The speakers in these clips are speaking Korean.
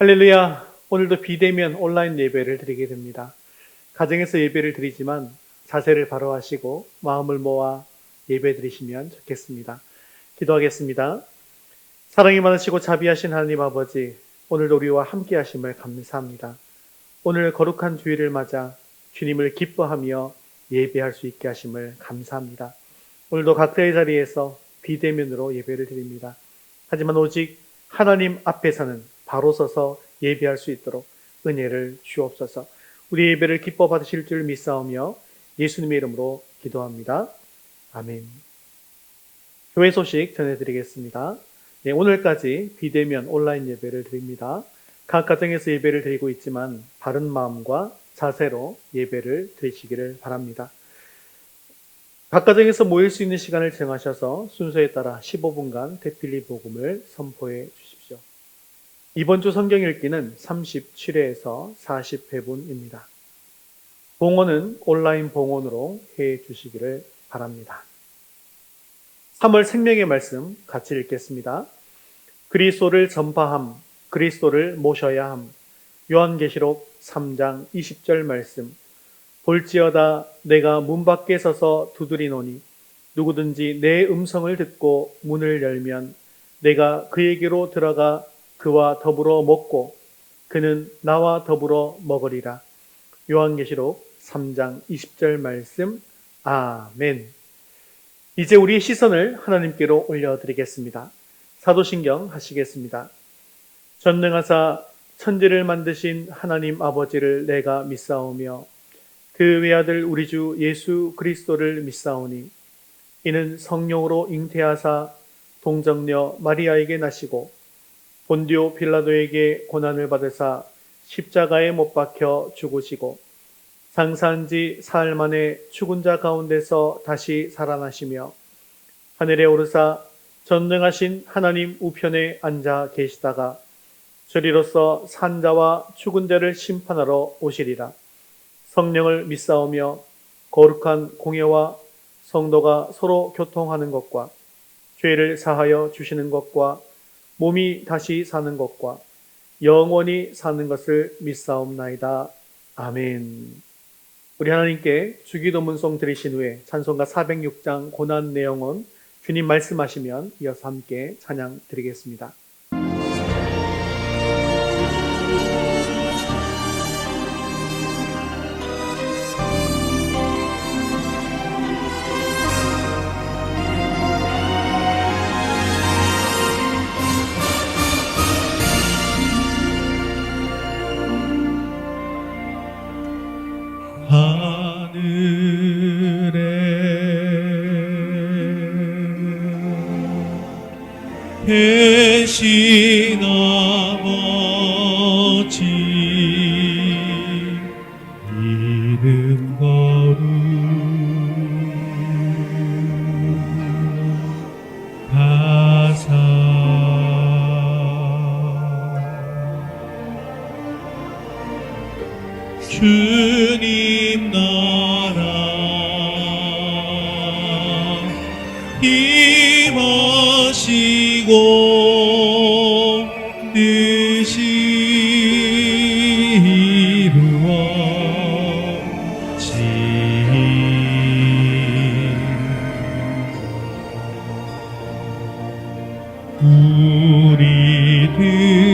할렐루야. 오늘도 비대면 온라인 예배를 드리게 됩니다. 가정에서 예배를 드리지만 자세를 바로 하시고 마음을 모아 예배 드리시면 좋겠습니다. 기도하겠습니다. 사랑이 많으시고 자비하신 하나님 아버지, 오늘도 우리와 함께 하심을 감사합니다. 오늘 거룩한 주일을 맞아 주님을 기뻐하며 예배할 수 있게 하심을 감사합니다. 오늘도 각자의 자리에서 비대면으로 예배를 드립니다. 하지만 오직 하나님 앞에서는 바로 서서 예배할 수 있도록 은혜를 주옵소서. 우리 예배를 기뻐 받으실 줄 믿사오며 예수님의 이름으로 기도합니다. 아멘. 교회 소식 전해드리겠습니다. 네, 오늘까지 비대면 온라인 예배를 드립니다. 각 가정에서 예배를 드리고 있지만 바른 마음과 자세로 예배를 드리시기를 바랍니다. 각 가정에서 모일 수 있는 시간을 정하셔서 순서에 따라 15분간 대필리 복음을 선포해 주십시오. 이번 주 성경 읽기는 37회에서 40회분입니다. 봉헌은 온라인 봉헌으로 해 주시기를 바랍니다. 3월 생명의 말씀 같이 읽겠습니다. 그리스도를 전파함, 그리스도를 모셔야 함. 요한계시록 3장 20절 말씀. 볼지어다 내가 문 밖에 서서 두드리노니 누구든지 내 음성을 듣고 문을 열면 내가 그에게로 들어가 그와 더불어 먹고 그는 나와 더불어 먹으리라. 요한계시록 3장 20절 말씀. 아멘. 이제 우리의 시선을 하나님께로 올려드리겠습니다. 사도신경 하시겠습니다. 전능하사 천지를 만드신 하나님 아버지를 내가 믿사오며 그 외아들 우리 주 예수 그리스도를 믿사오니 이는 성령으로 잉태하사 동정녀 마리아에게 나시고 본디오 빌라도에게 고난을 받으사 십자가에 못 박혀 죽으시고 장사한 지 사흘 만에 죽은 자 가운데서 다시 살아나시며 하늘에 오르사 전능하신 하나님 우편에 앉아 계시다가 저리로서 산 자와 죽은 자를 심판하러 오시리라. 성령을 믿사오며 거룩한 공예와 성도가 서로 교통하는 것과 죄를 사하여 주시는 것과 몸이 다시 사는 것과 영원히 사는 것을 믿사옵나이다. 아멘. 우리 하나님께 주기도문송 드리신 후에 찬송가 406장 고난 내용은 주님 말씀하시면 이어서 함께 찬양 드리겠습니다. 계신 아버지 이름 거룩 하사 주님 나라 임하시고 뜻이 이루어지리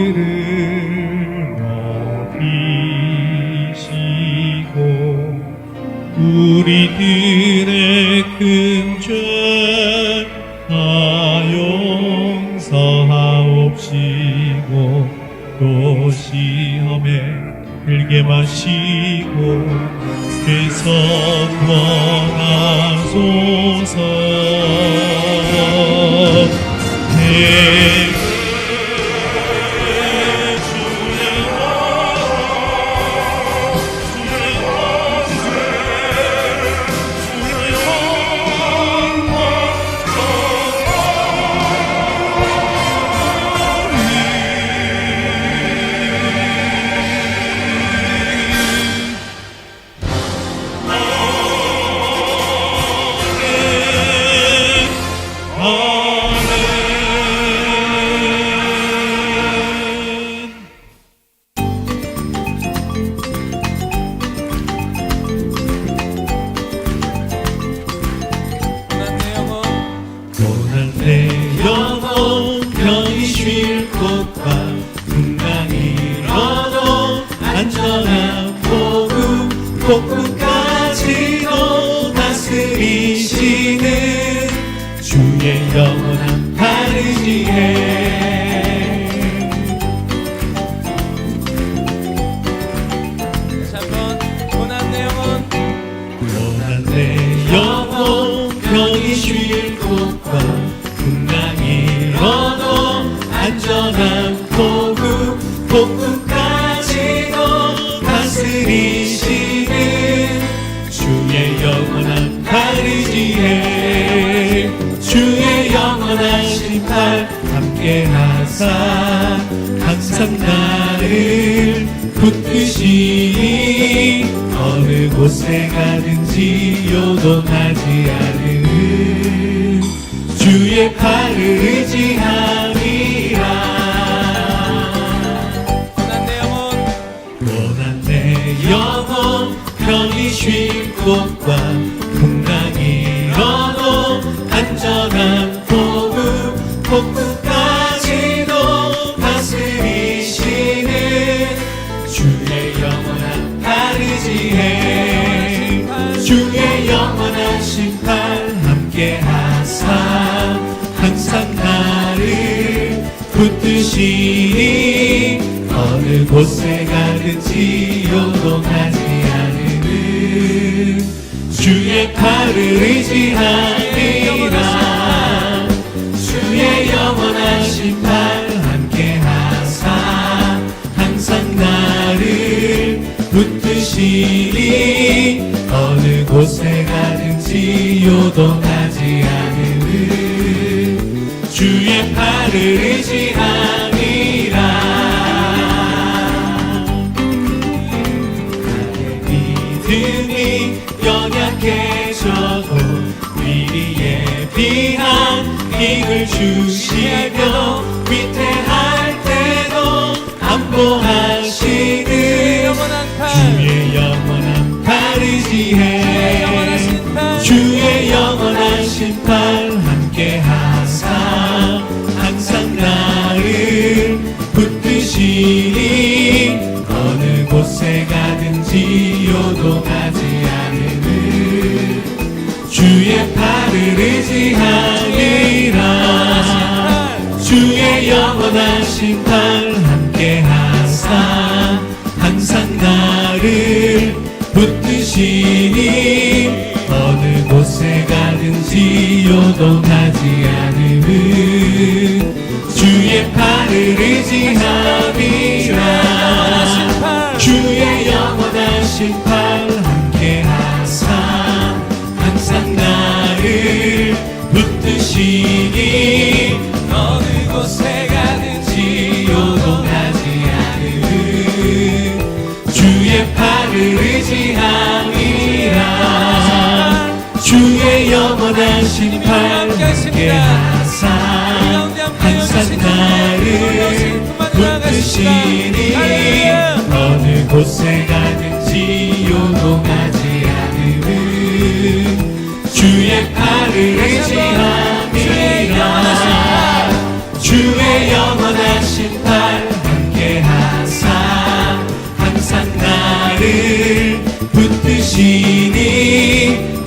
우리들을 높이시고 우리들의 큰 죄 다 용서하옵시고 또 시험에 들게 마시고 죄서 구원하소서. 복음까지도 다스리시는 주의 영원한 가르지에 주의 영원한 심판 함께하사 항상 나를 붙드시니 어느 곳에 가든지 요동하지 않은 주의 팔을 의지함이라. 고난 내 영혼 편히 쉴 곳과 풍랑이 일어도 안전한 복음 복음까지도 다스리시는 주의 영원한 가르지에 주의 영원한 심판 함께하사 항상 나를 붙드시니 어느 곳에 가든지 요동하지 않는 주의 팔을 의지하리라. 주의 영원한 심판 함께하사 항상 나를 붙드시니 어느 곳에 가든지 요동하지 않는 주의 팔을 의지함이라. 믿음이 연약해져도 미리 예비한 힘을 주시며 위태할 때도 안보하시는 주의 영원한 가르지에 주의 영원한 심판 함께하사 항상 나를 붙드시니 어느 곳에 가든지 요동하지 않는 주의 팔을 의지하리라. 주의 영원한 심판 함께하사 항상 나를 붙드시니 어느 곳에 가든지 요동하지 않는 주의 팔을 의지함이라. 주의 영원한 심판 함께하사 항상 나를 붙드시니 어느 곳에 가든지 요동하지 않는 주의 팔을 의지함이라. 주의 영원한 심판 함께하사 항상 나를 붙드시니 어느 곳에 가든지 요동하지 않는 주의 팔을 의지함이라. 주의 영원한 심판 함께하사 항상 나를 붙드시니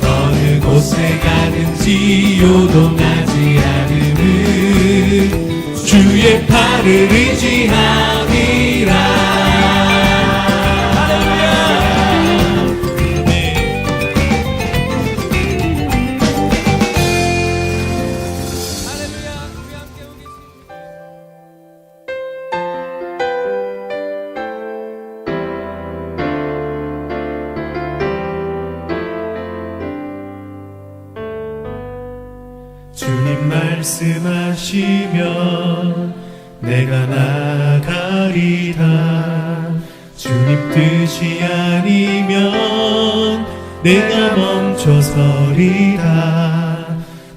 어느 곳에 가든지 요동하지 않는 주의 팔을 의지함이라. 주님 말씀하시면 내가 나가리라. 주님 뜻이 아니면 내가 멈춰서리라.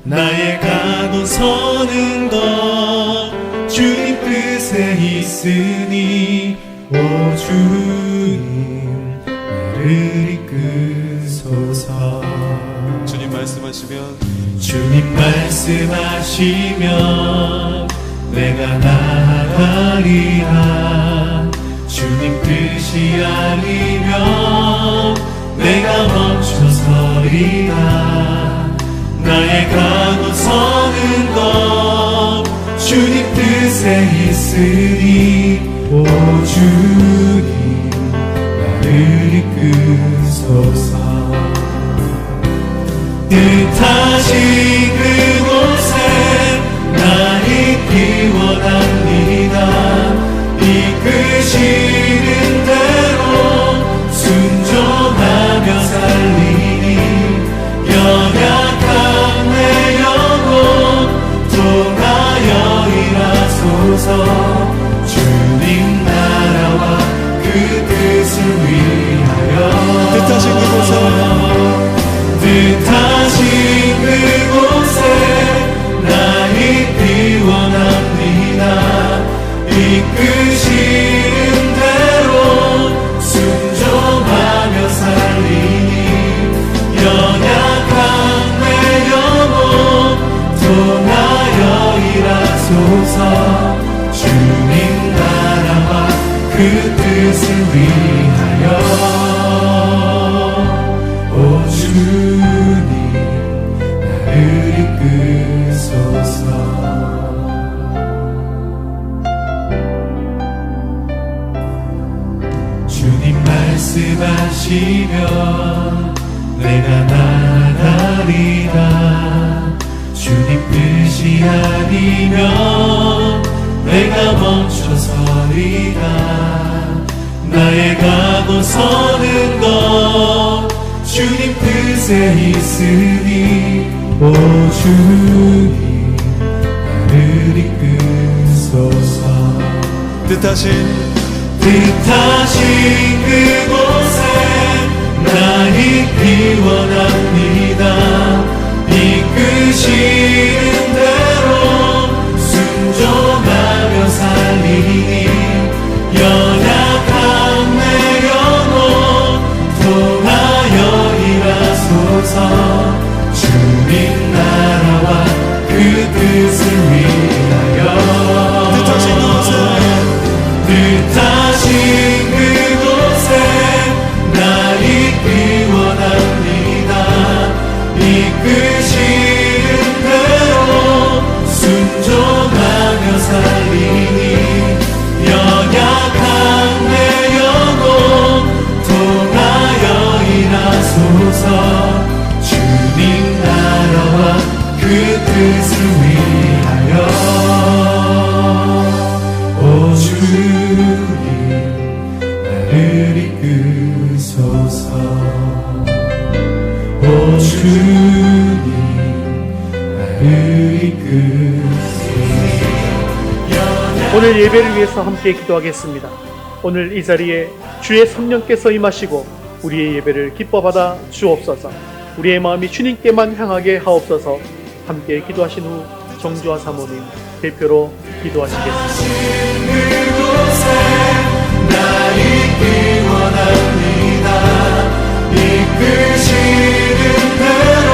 나의 가고 서는 것 주님 뜻에 있으니 오 주님 나를 이끄소서. 주님 말씀하시면 주님 말씀하시면 내가 나아가리라. 주님 뜻이 아니면 내가 멈춰서리라. 나의 가고 서는 것 주님 뜻에 있으니 오 주님 나를 이끄소서. 뜻하신 그곳에 나 있기 원합니다. 이끌 이끄시는 대로 순종하며 살리니 연약한 내 영혼 통하여 일하소서. 주님 나라와 그 뜻을 위하여 뜻하신 그곳에 나 있기 원합니다. 이끄시는 대로 순종하며 살리니 연약한 내 영혼 통하여 일하소서. 주님 나라와 그 뜻을 위하여 오 주님 나를 이끄소서. 주님 말씀하시면 내가 나아가리라. 주님 뜻이 아니면 내가 멈춰서리라. 나의 가고 서는 것 주님 뜻에 있으니 오 주님 나를 이끄소서. 뜻하신 그곳에 나 있기 원합니다. 이끄시는 대로 순종하며 살리니 연약한 내 영혼 통하여 일하소서. 주님 나라와 그 뜻을 위하여 뜻하신 그곳에 나 있기 원합니다. 이끄시는 대로 순종하며 살리니 연약한 내 영혼 통하여 일하소서. 주님 나라와 그 뜻을 위하여 오 주님 나를 이끄소서. 오 주님 나를 이끄소서. 오늘 예배를 위해서 함께 기도하겠습니다. 오늘 이 자리에 주의 성령께서 임하시고 우리의 예배를 기뻐받아 주옵소서. 우리의 마음이 주님께만 향하게 하옵소서. 함께 기도하신 후 정주화 사모님 대표로 기도하시겠습니다. 그곳에 나 있기 원합니다. 이끄시는 대로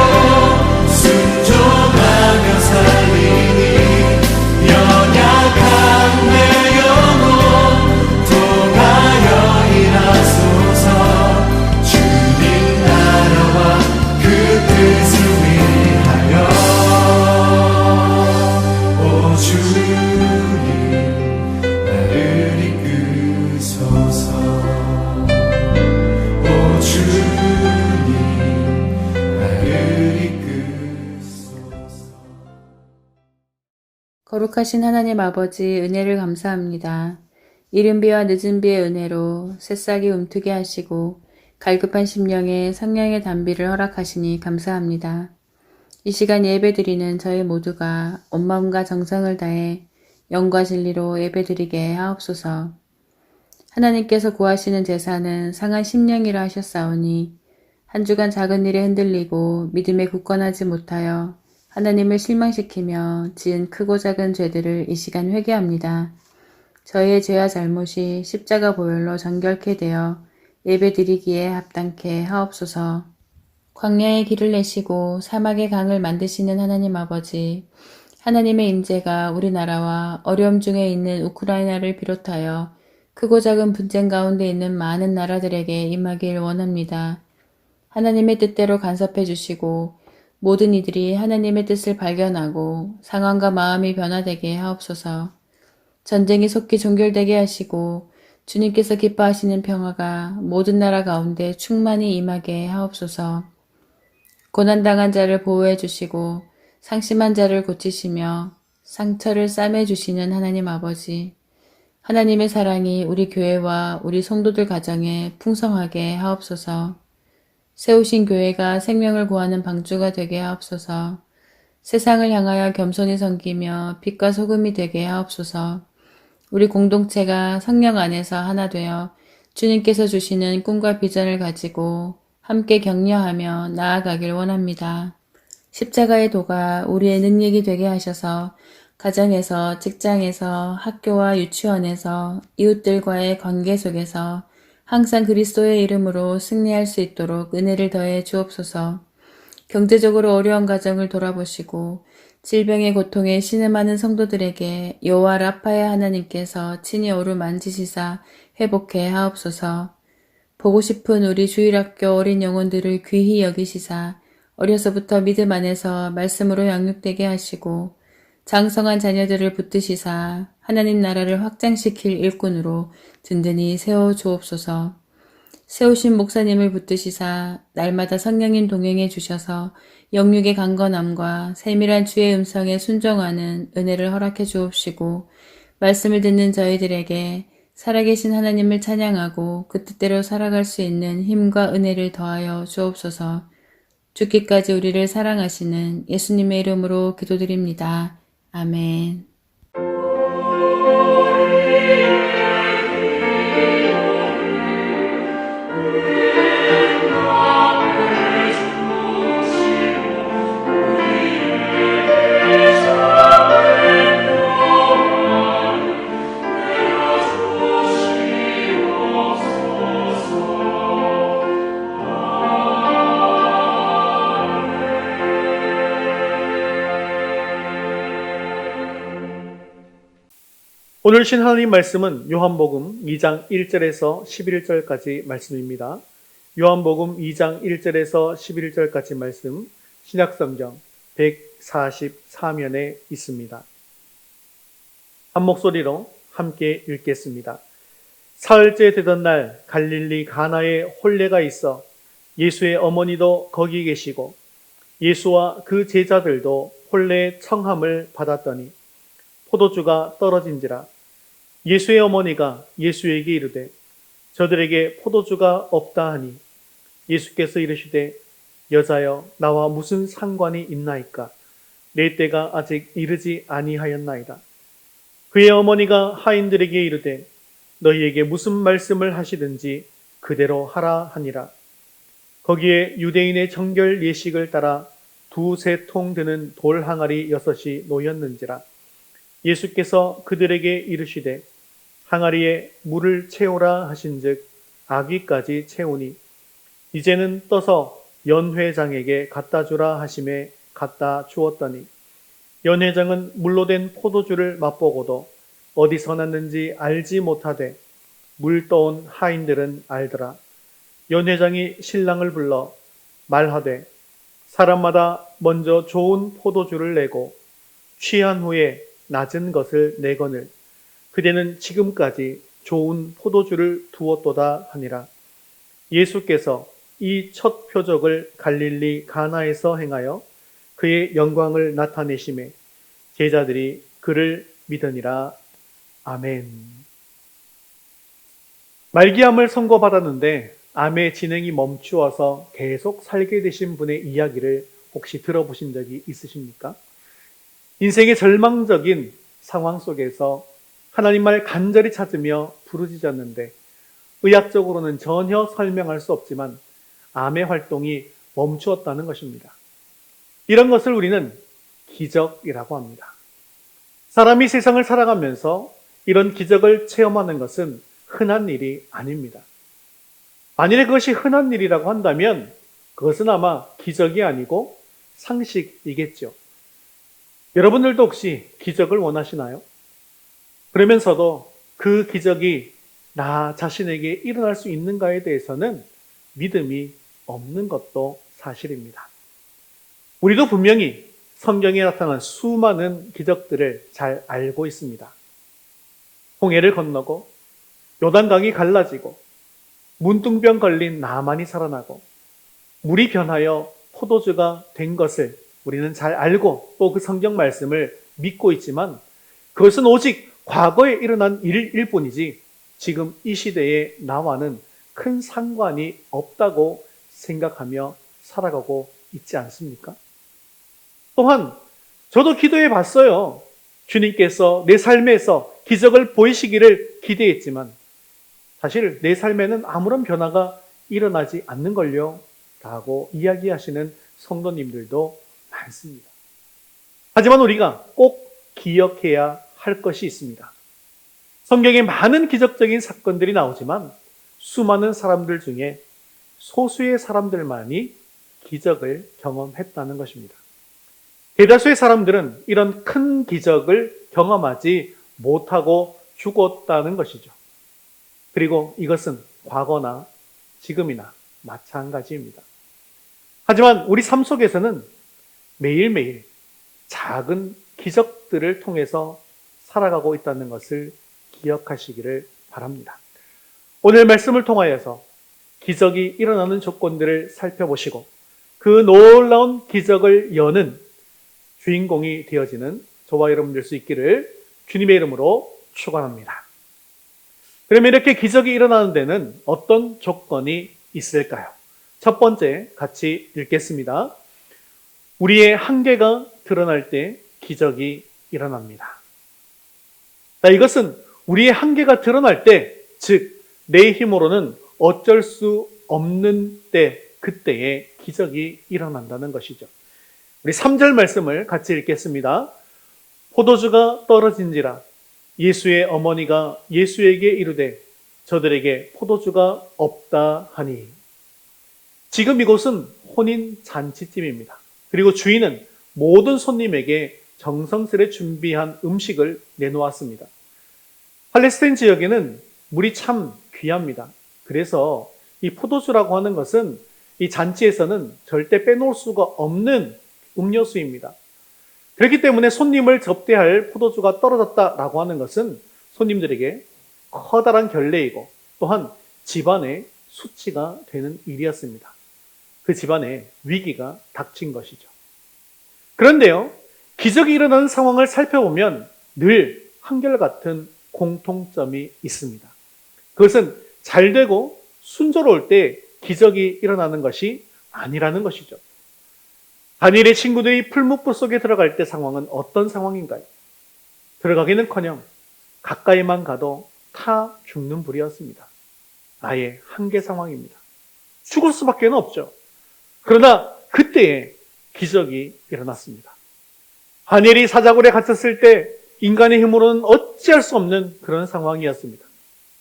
순종하며 살리니 연약한 내 영혼 통하여 일하소서. 주님 나라와 그 뜻을 위하여 오 주님 나를 이끄소서. 오 주님 나를 이끄소서. 거룩하신 하나님 아버지, 은혜를 감사합니다. 이른 비와 늦은 비의 은혜로 새싹이 움트게 하시고 갈급한 심령에 성령의 단비를 허락하시니 감사합니다. 이 시간 예배드리는 저희 모두가 온 마음과 정성을 다해 영과 진리로 예배드리게 하옵소서. 하나님께서 구하시는 제사는 상한 심령이라 하셨사오니 한 주간 작은 일에 흔들리고 믿음에 굳건하지 못하여 하나님을 실망시키며 지은 크고 작은 죄들을 이 시간 회개합니다. 저희의 죄와 잘못이 십자가 보혈로 정결케 되어 예배드리기에 합당케 하옵소서. 광야의 길을 내시고 사막의 강을 만드시는 하나님 아버지, 하나님의 임재가 우리나라와 어려움 중에 있는 우크라이나를 비롯하여 크고 작은 분쟁 가운데 있는 많은 나라들에게 임하길 원합니다. 하나님의 뜻대로 간섭해 주시고 모든 이들이 하나님의 뜻을 발견하고 상황과 마음이 변화되게 하옵소서. 전쟁이 속히 종결되게 하시고 주님께서 기뻐하시는 평화가 모든 나라 가운데 충만히 임하게 하옵소서. 고난당한 자를 보호해 주시고 상심한 자를 고치시며 상처를 싸매 주시는 하나님 아버지, 하나님의 사랑이 우리 교회와 우리 성도들 가정에 풍성하게 하옵소서. 세우신 교회가 생명을 구하는 방주가 되게 하옵소서. 세상을 향하여 겸손히 섬기며 빛과 소금이 되게 하옵소서. 우리 공동체가 성령 안에서 하나 되어 주님께서 주시는 꿈과 비전을 가지고 함께 격려하며 나아가길 원합니다. 십자가의 도가 우리의 능력이 되게 하셔서 가정에서, 직장에서, 학교와 유치원에서, 이웃들과의 관계 속에서 항상 그리스도의 이름으로 승리할 수 있도록 은혜를 더해 주옵소서. 경제적으로 어려운 가정을 돌아보시고 질병의 고통에 신음하는 성도들에게 여호와 라파의 하나님께서 친히 어루만지시사 회복해 하옵소서. 보고 싶은 우리 주일학교 어린 영혼들을 귀히 여기시사 어려서부터 믿음 안에서 말씀으로 양육되게 하시고 장성한 자녀들을 붙드시사 하나님 나라를 확장시킬 일꾼으로 든든히 세워 주옵소서. 세우신 목사님을 붙드시사 날마다 성령님 동행해 주셔서 영육의 강건함과 세밀한 주의 음성에 순종하는 은혜를 허락해 주옵시고 말씀을 듣는 저희들에게 살아계신 하나님을 찬양하고 그 뜻대로 살아갈 수 있는 힘과 은혜를 더하여 주옵소서. 죽기까지 우리를 사랑하시는 예수님의 이름으로 기도드립니다. 아멘. 오늘 신 하나님 말씀은 요한복음 2장 1절에서 11절까지 말씀입니다. 요한복음 2장 1절에서 11절까지 말씀 신약성경 144면에 있습니다. 한 목소리로 함께 읽겠습니다. 사흘째 되던 날 갈릴리 가나에 혼례가 있어 예수의 어머니도 거기 계시고 예수와 그 제자들도 혼례의 청함을 받았더니 포도주가 떨어진지라. 예수의 어머니가 예수에게 이르되 저들에게 포도주가 없다 하니 예수께서 이르시되 여자여 나와 무슨 상관이 있나이까. 내 때가 아직 이르지 아니하였나이다. 그의 어머니가 하인들에게 이르되 너희에게 무슨 말씀을 하시든지 그대로 하라 하니라. 거기에 유대인의 정결 예식을 따라 2-3통 드는 돌 항아리 6이 놓였는지라. 예수께서 그들에게 이르시되 항아리에 물을 채우라 하신즉 아귀까지 채우니 이제는 떠서 연회장에게 갖다 주라 하심에 갖다 주었더니 연회장은 물로 된 포도주를 맛보고도 어디서 났는지 알지 못하되 물 떠온 하인들은 알더라. 연회장이 신랑을 불러 말하되 사람마다 먼저 좋은 포도주를 내고 취한 후에 낮은 것을 내거늘 그대는 지금까지 좋은 포도주를 두었도다 하니라. 예수께서 이 첫 표적을 갈릴리 가나에서 행하여 그의 영광을 나타내심에 제자들이 그를 믿으니라. 아멘. 말기암을 선고받았는데 암의 진행이 멈추어서 계속 살게 되신 분의 이야기를 혹시 들어보신 적이 있으십니까? 인생의 절망적인 상황 속에서 하나님 말 간절히 찾으며 부르짖었는데 의학적으로는 전혀 설명할 수 없지만 암의 활동이 멈추었다는 것입니다. 이런 것을 우리는 기적이라고 합니다. 사람이 세상을 살아가면서 이런 기적을 체험하는 것은 흔한 일이 아닙니다. 만일에 그것이 흔한 일이라고 한다면 그것은 아마 기적이 아니고 상식이겠죠. 여러분들도 혹시 기적을 원하시나요? 그러면서도 그 기적이 나 자신에게 일어날 수 있는가에 대해서는 믿음이 없는 것도 사실입니다. 우리도 분명히 성경에 나타난 수많은 기적들을 잘 알고 있습니다. 홍해를 건너고 요단강이 갈라지고 문둥병 걸린 나만이 살아나고 물이 변하여 포도주가 된 것을 우리는 잘 알고 또 그 성경 말씀을 믿고 있지만 그것은 오직 과거에 일어난 일일 뿐이지 지금 이 시대의 나와는 큰 상관이 없다고 생각하며 살아가고 있지 않습니까? 또한 저도 기도해 봤어요. 주님께서 내 삶에서 기적을 보이시기를 기대했지만 사실 내 삶에는 아무런 변화가 일어나지 않는걸요 라고 이야기하시는 성도님들도 많습니다. 하지만 우리가 꼭 기억해야 할 것이 있습니다. 성경에 많은 기적적인 사건들이 나오지만 수많은 사람들 중에 소수의 사람들만이 기적을 경험했다는 것입니다. 대다수의 사람들은 이런 큰 기적을 경험하지 못하고 죽었다는 것이죠. 그리고 이것은 과거나 지금이나 마찬가지입니다. 하지만 우리 삶 속에서는 매일매일 작은 기적들을 통해서 살아가고 있다는 것을 기억하시기를 바랍니다. 오늘 말씀을 통하여서 기적이 일어나는 조건들을 살펴보시고 그 놀라운 기적을 여는 주인공이 되어지는 저와 여러분 될 수 있기를 주님의 이름으로 축원합니다. 그러면 이렇게 기적이 일어나는 데는 어떤 조건이 있을까요? 첫 번째 같이 읽겠습니다. 우리의 한계가 드러날 때 기적이 일어납니다. 자, 이것은 우리의 한계가 드러날 때, 즉 내 힘으로는 어쩔 수 없는 때, 그때에 기적이 일어난다는 것이죠. 우리 3절 말씀을 같이 읽겠습니다. 포도주가 떨어진지라 예수의 어머니가 예수에게 이르되 저들에게 포도주가 없다 하니. 지금 이곳은 혼인 잔치집입니다. 그리고 주인은 모든 손님에게 정성스레 준비한 음식을 내놓았습니다. 팔레스타인 지역에는 물이 참 귀합니다. 그래서 이 포도주라고 하는 것은 이 잔치에서는 절대 빼놓을 수가 없는 음료수입니다. 그렇기 때문에 손님을 접대할 포도주가 떨어졌다라고 하는 것은 손님들에게 커다란 결례이고 또한 집안의 수치가 되는 일이었습니다. 그 집안에 위기가 닥친 것이죠. 그런데요, 기적이 일어나는 상황을 살펴보면 늘 한결같은 공통점이 있습니다. 그것은 잘 되고 순조로울 때 기적이 일어나는 것이 아니라는 것이죠. 다니엘의 친구들이 풀무불 속에 들어갈 때 상황은 어떤 상황인가요? 들어가기는커녕 가까이만 가도 타 죽는 불이었습니다. 나의 한계 상황입니다. 죽을 수밖에 없죠. 그러나 그때에 기적이 일어났습니다. 다니엘이 사자굴에 갇혔을 때 인간의 힘으로는 어찌할 수 없는 그런 상황이었습니다.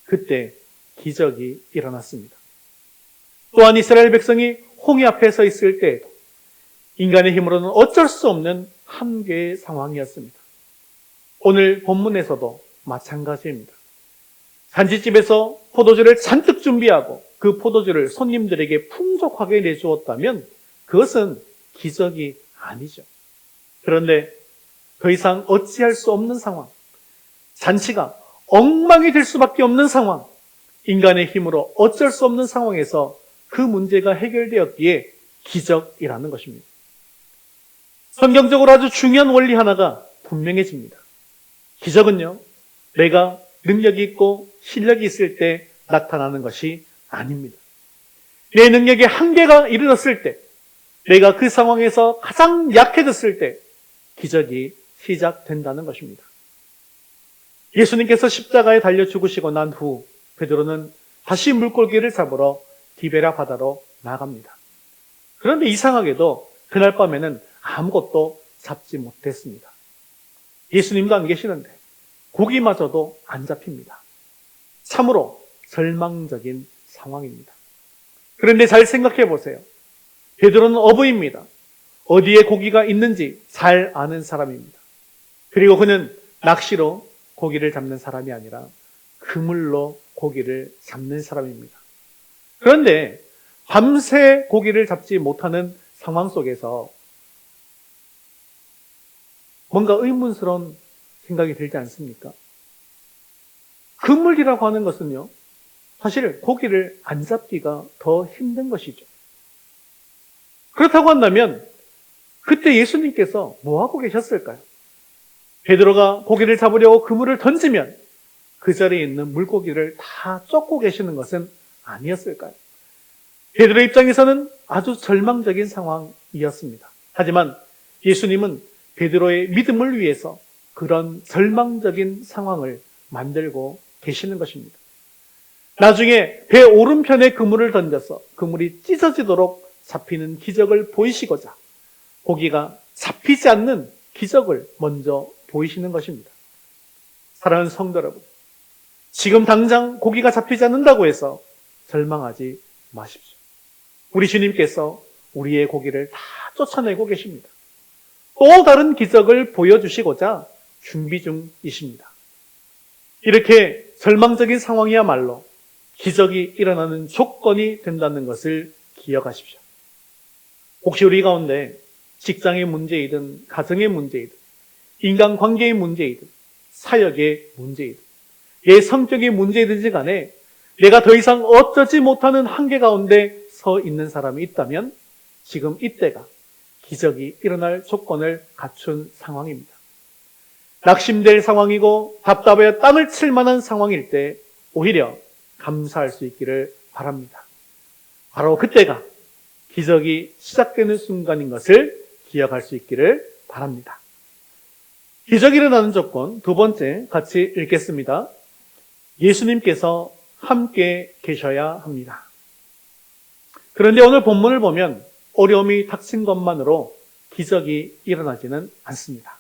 그때 기적이 일어났습니다. 또한 이스라엘 백성이 홍해 앞에 서 있을 때에도 인간의 힘으로는 어쩔 수 없는 한계의 상황이었습니다. 오늘 본문에서도 마찬가지입니다. 잔치집에서 포도주를 잔뜩 준비하고 그 포도주를 손님들에게 풍족하게 내주었다면 그것은 기적이 아니죠. 그런데 더 이상 어찌할 수 없는 상황, 잔치가 엉망이 될 수밖에 없는 상황, 인간의 힘으로 어쩔 수 없는 상황에서 그 문제가 해결되었기에 기적이라는 것입니다. 성경적으로 아주 중요한 원리 하나가 분명해집니다. 기적은요, 내가 능력이 있고 실력이 있을 때 나타나는 것이 아닙니다. 내 능력에 한계가 이르렀을 때, 내가 그 상황에서 가장 약해졌을 때 기적이 시작된다는 것입니다. 예수님께서 십자가에 달려 죽으시고 난 후 베드로는 다시 물고기를 잡으러 디베라 바다로 나갑니다. 그런데 이상하게도 그날 밤에는 아무것도 잡지 못했습니다. 예수님도 안 계시는데 고기마저도 안 잡힙니다. 참으로 절망적인 상황입니다. 그런데 잘 생각해 보세요. 베드로는 어부입니다. 어디에 고기가 있는지 잘 아는 사람입니다. 그리고 그는 낚시로 고기를 잡는 사람이 아니라 그물로 고기를 잡는 사람입니다. 그런데 밤새 고기를 잡지 못하는 상황 속에서 뭔가 의문스러운 생각이 들지 않습니까? 그물이라고 하는 것은요, 사실 고기를 안 잡기가 더 힘든 것이죠. 그렇다고 한다면 그때 예수님께서 뭐 하고 계셨을까요? 베드로가 고기를 잡으려고 그물을 던지면 그 자리에 있는 물고기를 다 쫓고 계시는 것은 아니었을까요? 베드로 입장에서는 아주 절망적인 상황이었습니다. 하지만 예수님은 베드로의 믿음을 위해서 그런 절망적인 상황을 만들고 계시는 것입니다. 나중에 배 오른편에 그물을 던져서 그물이 찢어지도록 잡히는 기적을 보이시고자 고기가 잡히지 않는 기적을 먼저 보이시는 것입니다. 사랑하는 성도 여러분, 지금 당장 고기가 잡히지 않는다고 해서 절망하지 마십시오. 우리 주님께서 우리의 고기를 다 쫓아내고 계십니다. 또 다른 기적을 보여주시고자 준비 중이십니다. 이렇게 절망적인 상황이야말로 기적이 일어나는 조건이 된다는 것을 기억하십시오. 혹시 우리 가운데 직장의 문제이든 가정의 문제이든 인간관계의 문제이든 사역의 문제이든 내 성격의 문제이든지 간에 내가 더 이상 어쩌지 못하는 한계 가운데 서 있는 사람이 있다면 지금 이때가 기적이 일어날 조건을 갖춘 상황입니다. 낙심될 상황이고 답답해 땅을 칠 만한 상황일 때 오히려 감사할 수 있기를 바랍니다. 바로 그때가 기적이 시작되는 순간인 것을 기억할 수 있기를 바랍니다. 기적이 일어나는 조건 두 번째 같이 읽겠습니다. 예수님께서 함께 계셔야 합니다. 그런데 오늘 본문을 보면 어려움이 닥친 것만으로 기적이 일어나지는 않습니다.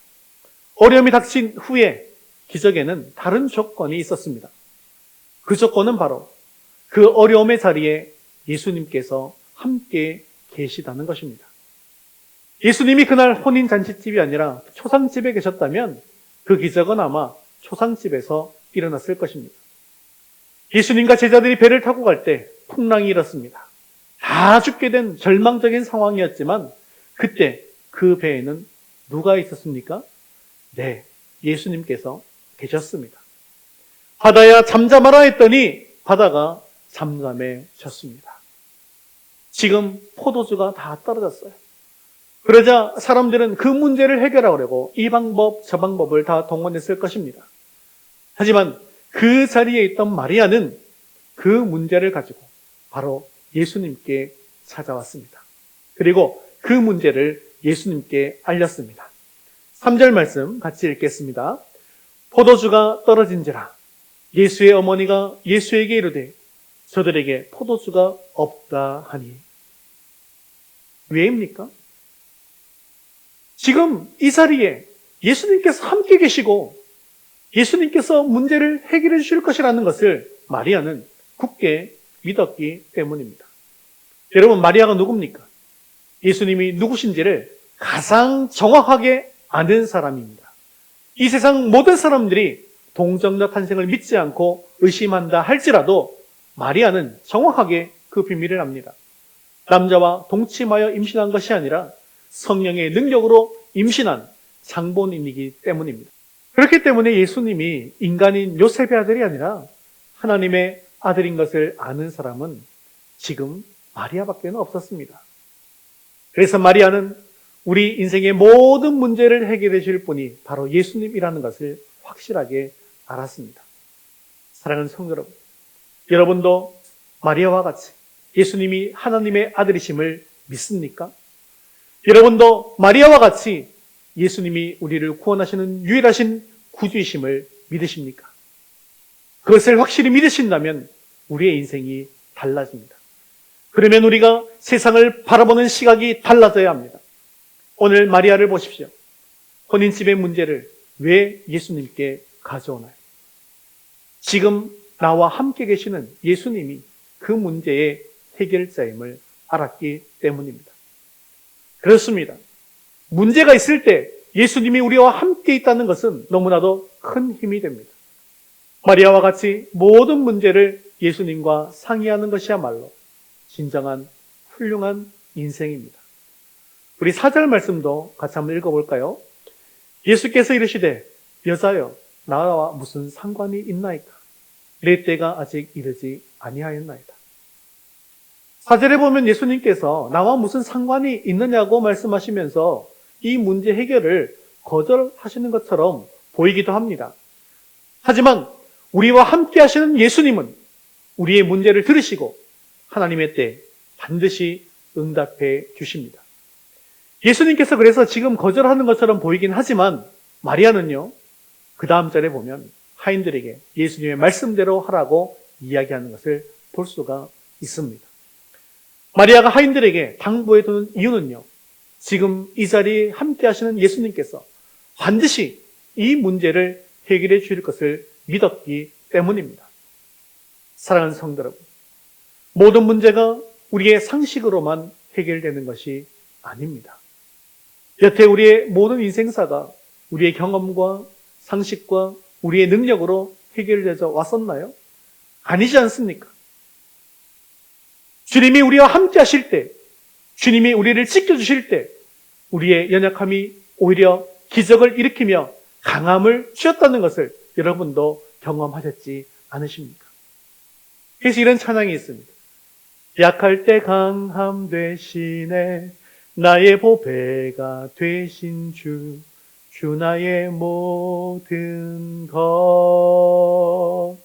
어려움이 닥친 후에 기적에는 다른 조건이 있었습니다. 그 조건은 바로 그 어려움의 자리에 예수님께서 함께 계시다는 것입니다. 예수님이 그날 혼인잔치집이 아니라 초상집에 계셨다면 그 기적은 아마 초상집에서 일어났을 것입니다. 예수님과 제자들이 배를 타고 갈 때 풍랑이 일었습니다. 다 죽게 된 절망적인 상황이었지만 그때 그 배에는 누가 있었습니까? 네, 예수님께서 계셨습니다. 바다야 잠잠하라 했더니 바다가 잠잠해졌습니다. 지금 포도주가 다 떨어졌어요. 그러자 사람들은 그 문제를 해결하려고 이 방법 저 방법을 다 동원했을 것입니다. 하지만 그 자리에 있던 마리아는 그 문제를 가지고 바로 예수님께 찾아왔습니다. 그리고 그 문제를 예수님께 알렸습니다. 3절 말씀 같이 읽겠습니다. 포도주가 떨어진지라 예수의 어머니가 예수에게 이르되 저들에게 포도주가 없다 하니. 왜입니까? 지금 이 자리에 예수님께서 함께 계시고 예수님께서 문제를 해결해 주실 것이라는 것을 마리아는 굳게 믿었기 때문입니다. 여러분, 마리아가 누굽니까? 예수님이 누구신지를 가장 정확하게 아는 사람입니다. 이 세상 모든 사람들이 동정녀 탄생을 믿지 않고 의심한다 할지라도 마리아는 정확하게 그 비밀을 압니다. 남자와 동침하여 임신한 것이 아니라 성령의 능력으로 임신한 장본인이기 때문입니다. 그렇기 때문에 예수님이 인간인 요셉의 아들이 아니라 하나님의 아들인 것을 아는 사람은 지금 마리아밖에 없었습니다. 그래서 마리아는 우리 인생의 모든 문제를 해결해 줄 분이 바로 예수님이라는 것을 확실하게 알았습니다. 사랑하는 성도 여러분, 여러분도 마리아와 같이 예수님이 하나님의 아들이심을 믿습니까? 여러분도 마리아와 같이 예수님이 우리를 구원하시는 유일하신 구주이심을 믿으십니까? 그것을 확실히 믿으신다면 우리의 인생이 달라집니다. 그러면 우리가 세상을 바라보는 시각이 달라져야 합니다. 오늘 마리아를 보십시오. 혼인집의 문제를 왜 예수님께 가져오나요? 지금 나와 함께 계시는 예수님이 그 문제의 해결자임을 알았기 때문입니다. 그렇습니다. 문제가 있을 때 예수님이 우리와 함께 있다는 것은 너무나도 큰 힘이 됩니다. 마리아와 같이 모든 문제를 예수님과 상의하는 것이야말로 진정한 훌륭한 인생입니다. 우리 4절 말씀도 같이 한번 읽어볼까요? 예수께서 이르시되 여자여 나와 무슨 상관이 있나이까? 내 때가 아직 이르지 아니하였나이다. 4절에 보면 예수님께서 나와 무슨 상관이 있느냐고 말씀하시면서 이 문제 해결을 거절하시는 것처럼 보이기도 합니다. 하지만 우리와 함께 하시는 예수님은 우리의 문제를 들으시고 하나님의 때 반드시 응답해 주십니다. 예수님께서 그래서 지금 거절하는 것처럼 보이긴 하지만 마리아는요, 그 다음 절에 보면 하인들에게 예수님의 말씀대로 하라고 이야기하는 것을 볼 수가 있습니다. 마리아가 하인들에게 당부해 두는 이유는요, 지금 이 자리에 함께 하시는 예수님께서 반드시 이 문제를 해결해 주실 것을 믿었기 때문입니다. 사랑하는 성도 여러분, 모든 문제가 우리의 상식으로만 해결되는 것이 아닙니다. 여태 우리의 모든 인생사가 우리의 경험과 상식과 우리의 능력으로 해결되어 왔었나요? 아니지 않습니까? 주님이 우리와 함께 하실 때, 주님이 우리를 지켜주실 때 우리의 연약함이 오히려 기적을 일으키며 강함을 주었다는 것을 여러분도 경험하셨지 않으십니까? 그래서 이런 찬양이 있습니다. 약할 때 강함 되시네, 나의 보배가 되신 주, 주 나의 모든 것.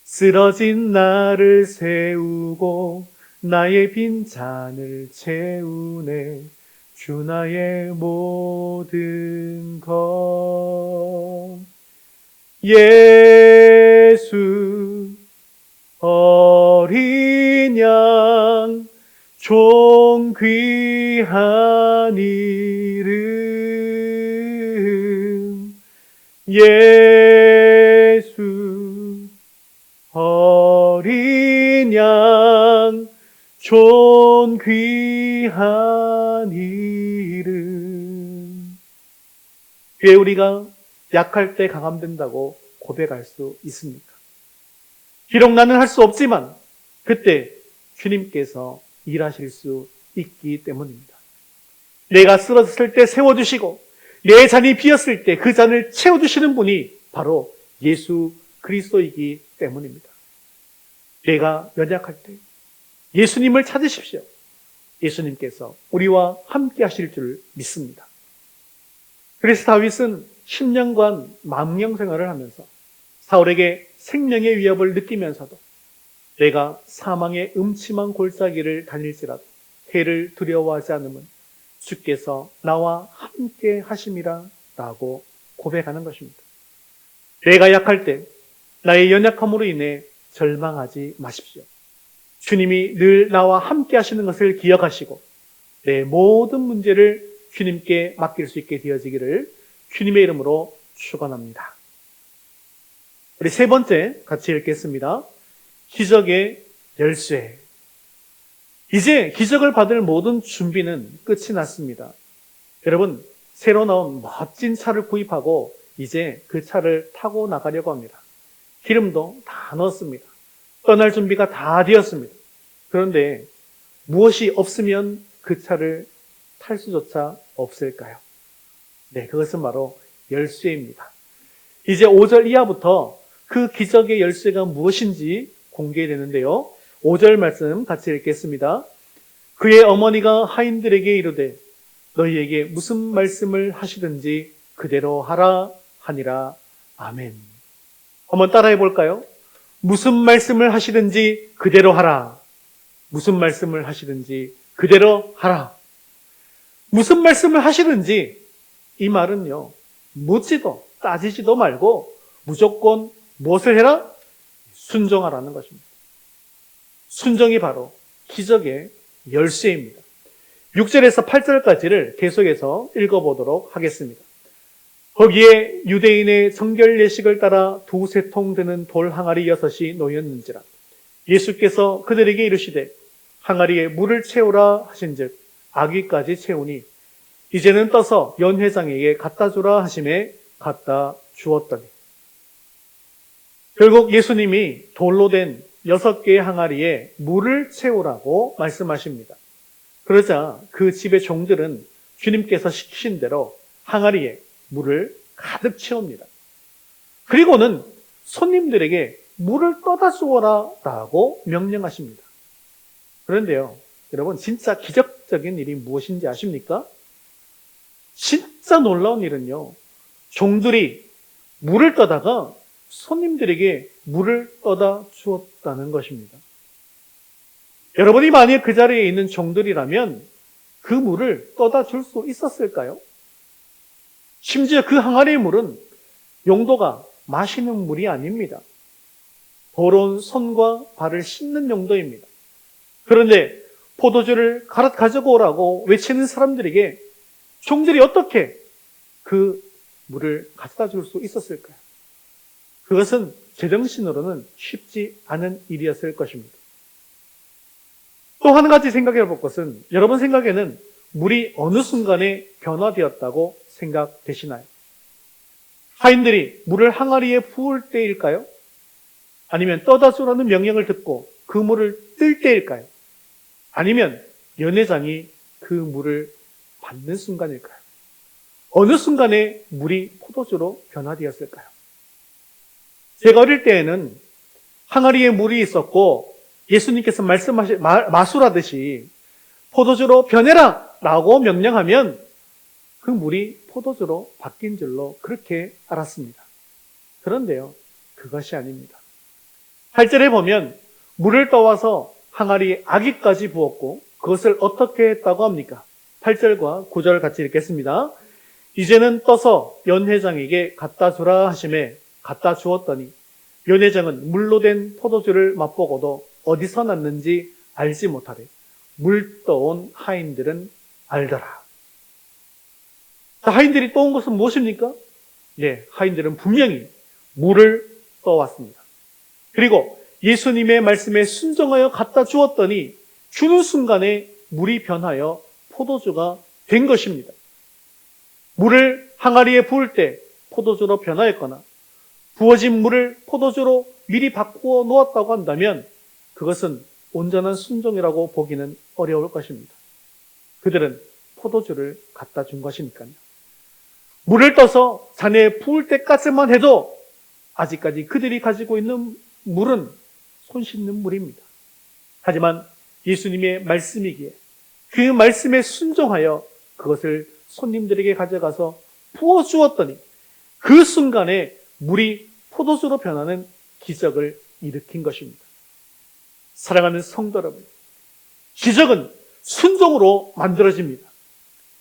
쓰러진 나를 세우고 나의 빈잔을 채우네, 주 나의 모든 것. 예수 어린 양 종 귀한 이름, 예수 어린 양 종 귀한 이름. 왜 우리가 약할 때 강함된다고 고백할 수 있습니까? 비록 나는 할 수 없지만 그때 주님께서 일하실 수 있기 때문입니다. 내가 쓰러졌을 때 세워주시고 내 잔이 비었을 때 그 잔을 채워주시는 분이 바로 예수 그리스도이기 때문입니다. 내가 연약할 때 예수님을 찾으십시오. 예수님께서 우리와 함께 하실 줄 믿습니다. 그래서 다윗은 10년간 망령 생활을 하면서 사울에게 생명의 위협을 느끼면서도 내가 사망의 음침한 골짜기를 다닐지라도 해를 두려워하지 않으면 주께서 나와 함께 하심이라 라고 고백하는 것입니다. 내가 약할 때 나의 연약함으로 인해 절망하지 마십시오. 주님이 늘 나와 함께 하시는 것을 기억하시고 내 모든 문제를 주님께 맡길 수 있게 되어지기를 주님의 이름으로 축원합니다. 우리 세 번째 같이 읽겠습니다. 기적의 열쇠. 이제 기적을 받을 모든 준비는 끝이 났습니다. 여러분, 새로 나온 멋진 차를 구입하고 이제 그 차를 타고 나가려고 합니다. 기름도 다 넣었습니다. 떠날 준비가 다 되었습니다. 그런데 무엇이 없으면 그 차를 탈 수조차 없을까요? 네, 그것은 바로 열쇠입니다. 이제 5절 이하부터 그 기적의 열쇠가 무엇인지 공개되는데요. 5절 말씀 같이 읽겠습니다. 그의 어머니가 하인들에게 이르되 너희에게 무슨 말씀을 하시든지 그대로 하라 하니라. 아멘. 한번 따라해 볼까요? 무슨 말씀을 하시든지 그대로 하라. 무슨 말씀을 하시든지 그대로 하라. 무슨 말씀을 하시든지, 이 말은요, 묻지도 따지지도 말고 무조건 무엇을 해라? 순종하라는 것입니다. 순종이 바로 기적의 열쇠입니다. 6절에서 8절까지를 계속해서 읽어보도록 하겠습니다. 거기에 유대인의 정결 예식을 따라 두세 통 드는 돌 항아리 6이 놓였는지라. 예수께서 그들에게 이르시되 항아리에 물을 채우라 하신즉 아귀까지 채우니 이제는 떠서 연회장에게 갖다 주라 하심에 갖다 주었더니. 결국 예수님이 돌로 된 6개의 항아리에 물을 채우라고 말씀하십니다. 그러자 그 집의 종들은 주님께서 시키신 대로 항아리에 물을 가득 채웁니다. 그리고는 손님들에게 물을 떠다 주어라 라고 명령하십니다. 그런데요, 여러분, 진짜 기적적인 일이 무엇인지 아십니까? 진짜 놀라운 일은요, 종들이 물을 떠다가 손님들에게 물을 떠다 주었다는 것입니다. 여러분이 만약 그 자리에 있는 종들이라면 그 물을 떠다 줄 수 있었을까요? 심지어 그 항아리의 물은 용도가 마시는 물이 아닙니다. 더러운 손과 발을 씻는 용도입니다. 그런데 포도주를 가지고 오라고 외치는 사람들에게 종들이 어떻게 그 물을 가져다 줄 수 있었을까요? 그것은 제정신으로는 쉽지 않은 일이었을 것입니다. 또 한 가지 생각해 볼 것은 여러분 생각에는 물이 어느 순간에 변화되었다고 생각되시나요? 하인들이 물을 항아리에 부을 때일까요? 아니면 떠다 주라는 명령을 듣고 그 물을 뜰 때일까요? 아니면 연회장이 그 물을 받는 순간일까요? 어느 순간에 물이 포도주로 변화되었을까요? 제가 어릴 때에는 항아리에 물이 있었고 예수님께서 마술하듯이 포도주로 변해라 라고 명령하면 그 물이 포도주로 바뀐 줄로 그렇게 알았습니다. 그런데요, 그것이 아닙니다. 8절에 보면 물을 떠와서 항아리에 아기까지 부었고 그것을 어떻게 했다고 합니까? 8절과 9절 같이 읽겠습니다. 이제는 떠서 연회장에게 갖다 주라 하심에 갖다 주었더니 연회장은 물로 된 포도주를 맛보고도 어디서 났는지 알지 못하되 물 떠온 하인들은 알더라. 자, 하인들이 떠온 것은 무엇입니까? 예, 하인들은 분명히 물을 떠왔습니다. 그리고 예수님의 말씀에 순종하여 갖다 주었더니 주는 순간에 물이 변하여 포도주가 된 것입니다. 물을 항아리에 부을 때 포도주로 변하였거나 부어진 물을 포도주로 미리 바꾸어 놓았다고 한다면 그것은 온전한 순종이라고 보기는 어려울 것입니다. 그들은 포도주를 갖다 준 것이니까요. 물을 떠서 잔에 부을 때까지만 해도 아직까지 그들이 가지고 있는 물은 손 씻는 물입니다. 하지만 예수님의 말씀이기에 그 말씀에 순종하여 그것을 손님들에게 가져가서 부어주었더니 그 순간에 물이 포도주로 변하는 기적을 일으킨 것입니다. 사랑하는 성도 여러분, 기적은 순종으로 만들어집니다.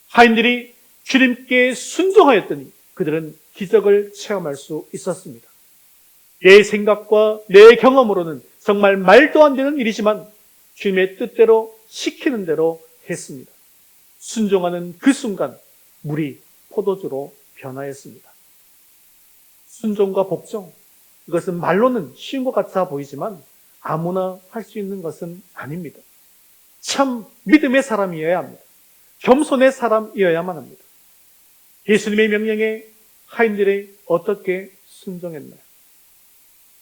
하인들이 주님께 순종하였더니 그들은 기적을 체험할 수 있었습니다. 내 생각과 내 경험으로는 정말 말도 안 되는 일이지만 주님의 뜻대로 시키는 대로 했습니다. 순종하는 그 순간 물이 포도주로 변하였습니다. 순종과 복종, 이것은 말로는 쉬운 것 같아 보이지만 아무나 할 수 있는 것은 아닙니다. 참 믿음의 사람이어야 합니다. 겸손의 사람이어야만 합니다. 예수님의 명령에 하인들이 어떻게 순종했나요?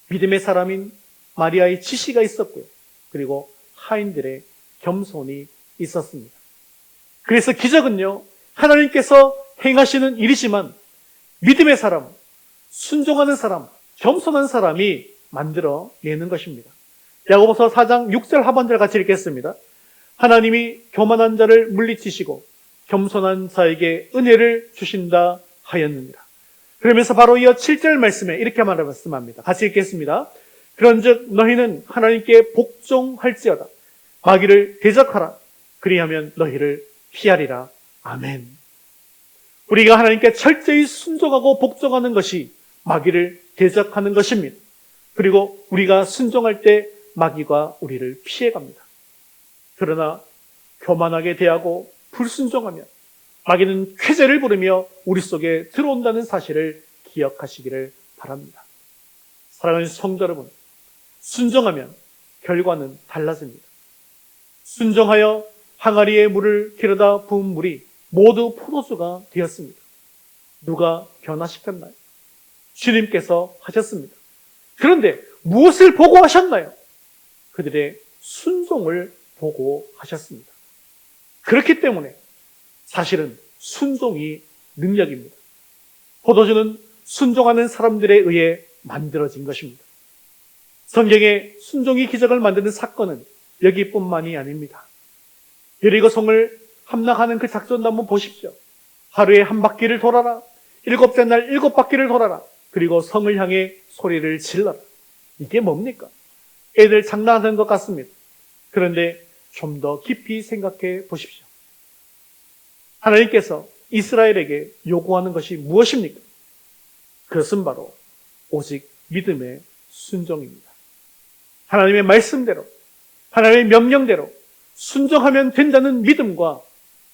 믿음의 사람인 마리아의 지시가 있었고요. 그리고 하인들의 겸손이 있었습니다. 그래서 기적은요, 하나님께서 행하시는 일이지만 믿음의 사람, 순종하는 사람, 겸손한 사람이 만들어내는 것입니다. 야고보서 4장 6절 하반절 같이 읽겠습니다. 하나님이 교만한 자를 물리치시고 겸손한 자에게 은혜를 주신다 하였느니라. 그러면서 바로 이어 7절 말씀에 이렇게 말씀합니다. 같이 읽겠습니다. 그런즉 너희는 하나님께 복종할지어다. 마귀를 대적하라. 그리하면 너희를 피하리라. 아멘. 우리가 하나님께 철저히 순종하고 복종하는 것이 마귀를 대적하는 것입니다. 그리고 우리가 순종할 때 마귀가 우리를 피해갑니다. 그러나 교만하게 대하고 불순종하면 마귀는 쾌재를 부르며 우리 속에 들어온다는 사실을 기억하시기를 바랍니다. 사랑하는 성도 여러분, 순종하면 결과는 달라집니다. 순종하여 항아리에 물을 길어다 부은 물이 모두 포도주가 되었습니다. 누가 변화시켰나요? 주님께서 하셨습니다. 그런데 무엇을 보고 하셨나요? 그들의 순종을 보고 하셨습니다. 그렇기 때문에 사실은 순종이 능력입니다. 포도주는 순종하는 사람들에 의해 만들어진 것입니다. 성경에 순종이 기적을 만드는 사건은 여기뿐만이 아닙니다. 여리고 성을 함락하는 그 작전도 한번 보십시오. 하루에 한 바퀴를 돌아라. 7째 날 7바퀴를 돌아라. 그리고 성을 향해 소리를 질러라. 이게 뭡니까? 애들 장난하는 것 같습니다. 그런데 좀 더 깊이 생각해 보십시오. 하나님께서 이스라엘에게 요구하는 것이 무엇입니까? 그것은 바로 오직 믿음의 순종입니다. 하나님의 말씀대로, 하나님의 명령대로 순종하면 된다는 믿음과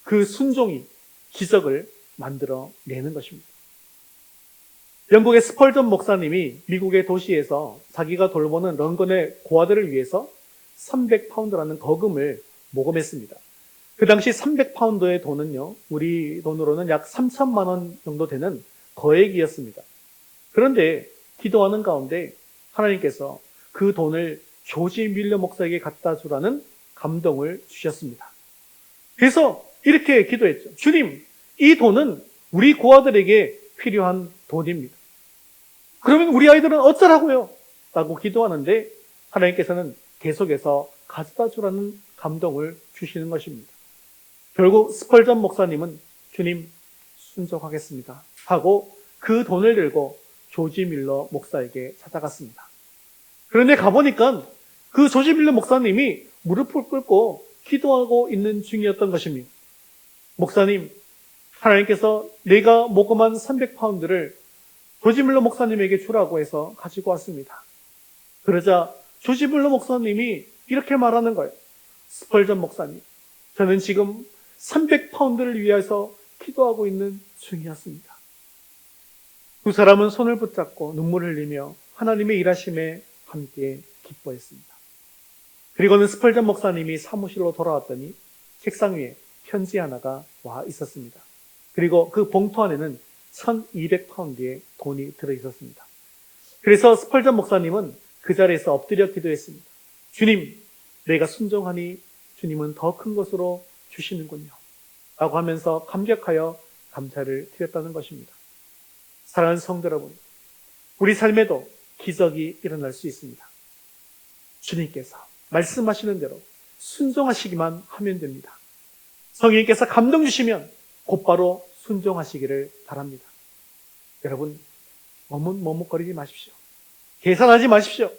그 순종이 기적을 만들어내는 것입니다. 영국의 스펄전 목사님이 미국의 도시에서 자기가 돌보는 런건의 고아들을 위해서 300파운드라는 거금을 모금했습니다. 그 당시 300파운드의 돈은요, 우리 돈으로는 약 3천만 원 정도 되는 거액이었습니다. 그런데 기도하는 가운데 하나님께서 그 돈을 조지 밀러 목사에게 갖다 주라는 감동을 주셨습니다. 그래서 이렇게 기도했죠. 주님, 이 돈은 우리 고아들에게 필요한 돈입니다. 그러면 우리 아이들은 어쩌라고요? 라고 기도하는데 하나님께서는 계속해서 가져다 주라는 감동을 주시는 것입니다. 결국 스펄전 목사님은 주님 순종하겠습니다 하고 그 돈을 들고 조지 밀러 목사에게 찾아갔습니다. 그런데 가보니까 그 조지 밀러 목사님이 무릎을 꿇고 기도하고 있는 중이었던 것입니다. 목사님, 하나님께서 내가 모금한 300파운드를 조지 밀러 목사님에게 주라고 해서 가지고 왔습니다. 그러자 조지 밀러 목사님이 이렇게 말하는 거예요. 스펄전 목사님, 저는 지금 300파운드를 위해서 기도하고 있는 중이었습니다. 두 사람은 손을 붙잡고 눈물을 흘리며 하나님의 일하심에 함께 기뻐했습니다. 그리고는 스펄전 목사님이 사무실로 돌아왔더니 책상 위에 편지 하나가 와 있었습니다. 그리고 그 봉투 안에는 1200파운드의 돈이 들어있었습니다. 그래서 스펄전 목사님은 그 자리에서 엎드려 기도했습니다. 주님, 내가 순종하니 주님은 더 큰 것으로 주시는군요. 라고 하면서 감격하여 감사를 드렸다는 것입니다. 사랑하는 성도 여러분, 우리 삶에도 기적이 일어날 수 있습니다. 주님께서 말씀하시는 대로 순종하시기만 하면 됩니다. 성령님께서 감동 주시면 곧바로 순종하시기를 바랍니다. 여러분, 머뭇거리지 마십시오. 계산하지 마십시오.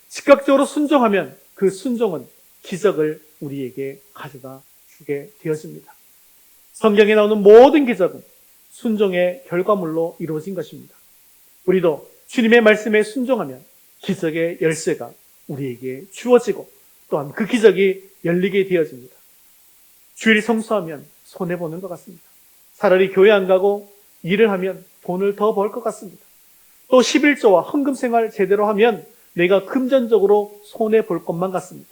즉각적으로 순종하면 그 순종은 기적을 우리에게 가져다 주게 되어집니다. 성경에 나오는 모든 기적은 순종의 결과물로 이루어진 것입니다. 우리도 주님의 말씀에 순종하면 기적의 열쇠가 우리에게 주어지고 또한 그 기적이 열리게 되어집니다. 주일 성수하면 손해보는 것 같습니다. 차라리 교회 안 가고 일을 하면 돈을 더 벌 것 같습니다. 또 11조와 헌금 생활 제대로 하면 내가 금전적으로 손해볼 것만 같습니다.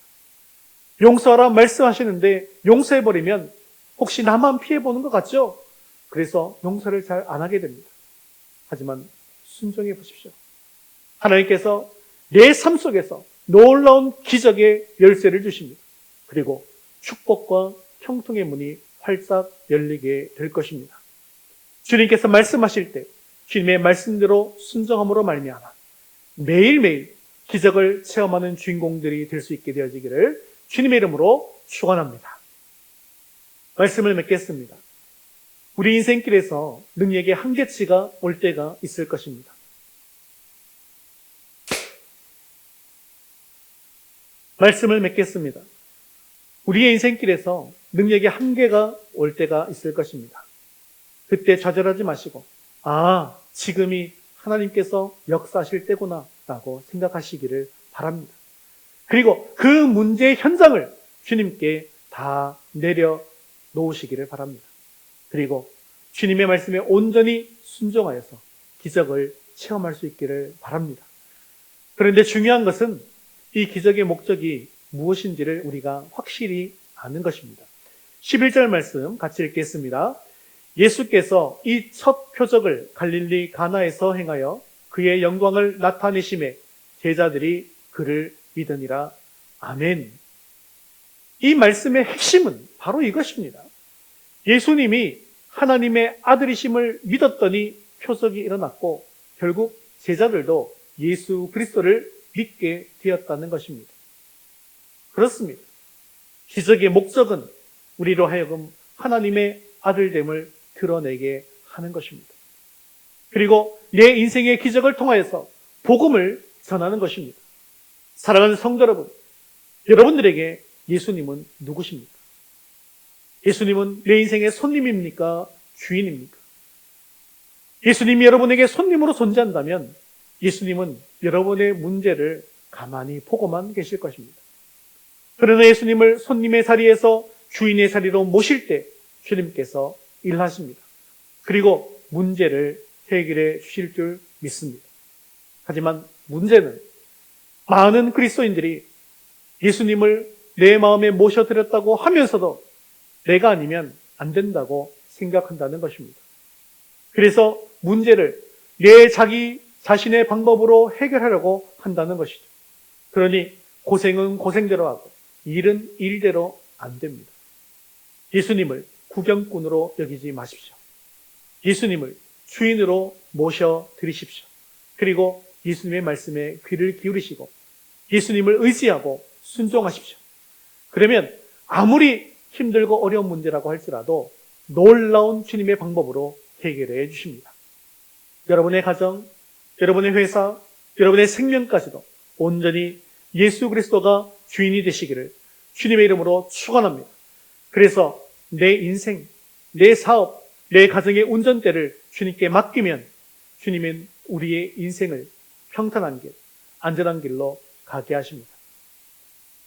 용서하라 말씀하시는데 용서해버리면 혹시 나만 피해보는 것 같죠? 그래서 용서를 잘 안 하게 됩니다. 하지만 순종해 보십시오. 하나님께서 내 삶 속에서 놀라운 기적의 열쇠를 주십니다. 그리고 축복과 형통의 문이 활짝 열리게 될 것입니다. 주님께서 말씀하실 때 주님의 말씀대로 순종함으로 말미암아 매일매일 기적을 체험하는 주인공들이 될 수 있게 되어지기를 주님의 이름으로 축원합니다. 말씀을 맺겠습니다. 우리 인생길에서 능력의 한계치가 올 때가 있을 것입니다. 말씀을 맺겠습니다. 우리의 인생길에서 능력의 한계가 올 때가 있을 것입니다. 그때 좌절하지 마시고 지금이 하나님께서 역사하실 때구나 라고 생각하시기를 바랍니다. 그리고 그 문제의 현장을 주님께 다 내려놓으시기를 바랍니다. 그리고 주님의 말씀에 온전히 순종하여서 기적을 체험할 수 있기를 바랍니다. 그런데 중요한 것은 이 기적의 목적이 무엇인지를 우리가 확실히 아는 것입니다. 11절 말씀 같이 읽겠습니다. 예수께서 이 첫 표적을 갈릴리 가나에서 행하여 그의 영광을 나타내심에 제자들이 그를 믿으니라. 아멘. 이 말씀의 핵심은 바로 이것입니다. 예수님이 하나님의 아들이심을 믿었더니 표적이 일어났고 결국 제자들도 예수 그리스도를 믿게 되었다는 것입니다. 그렇습니다. 기적의 목적은 우리로 하여금 하나님의 아들됨을 드러내게 하는 것입니다. 그리고 내 인생의 기적을 통하여서 복음을 전하는 것입니다. 사랑하는 성도 여러분, 여러분들에게 예수님은 누구십니까? 예수님은 내 인생의 손님입니까? 주인입니까? 예수님이 여러분에게 손님으로 존재한다면 예수님은 여러분의 문제를 가만히 보고만 계실 것입니다. 그러나 예수님을 손님의 자리에서 주인의 자리로 모실 때 주님께서 일하십니다. 그리고 문제를 해결해 주실 줄 믿습니다. 하지만 문제는 많은 그리스도인들이 예수님을 내 마음에 모셔드렸다고 하면서도 내가 아니면 안 된다고 생각한다는 것입니다. 그래서 문제를 내 자기 자신의 방법으로 해결하려고 한다는 것이죠. 그러니 고생은 고생대로 하고 일은 일대로 안 됩니다. 예수님을 구경꾼으로 여기지 마십시오. 예수님을 주인으로 모셔드리십시오. 그리고 예수님의 말씀에 귀를 기울이시고 예수님을 의지하고 순종하십시오. 그러면 아무리 힘들고 어려운 문제라고 할지라도 놀라운 주님의 방법으로 해결해 주십니다. 여러분의 가정, 여러분의 회사, 여러분의 생명까지도 온전히 예수 그리스도가 주인이 되시기를 주님의 이름으로 축원합니다. 그래서 내 인생, 내 사업, 내 가정의 운전대를 주님께 맡기면 주님은 우리의 인생을 평탄한 길, 안전한 길로 가게 하십니다.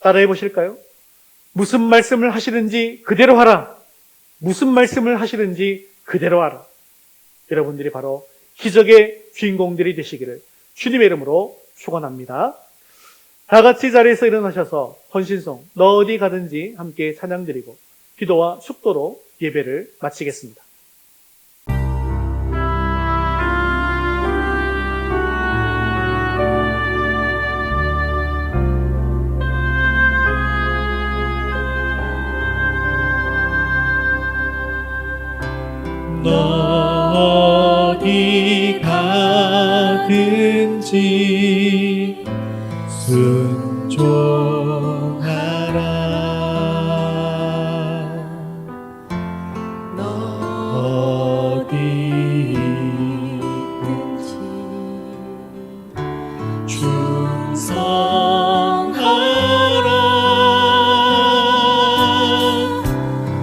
따라해 보실까요? 무슨 말씀을 하시는지 그대로 하라. 무슨 말씀을 하시는지 그대로 하라. 여러분들이 바로 기적의 주인공들이 되시기를 주님의 이름으로 축원합니다. 다 같이 자리에서 일어나셔서 헌신송 너 어디 가든지 함께 찬양드리고 기도와 축도로 예배를 마치겠습니다. 너 어디 가든지 순종하라. 너 어디 있든지 충성하라.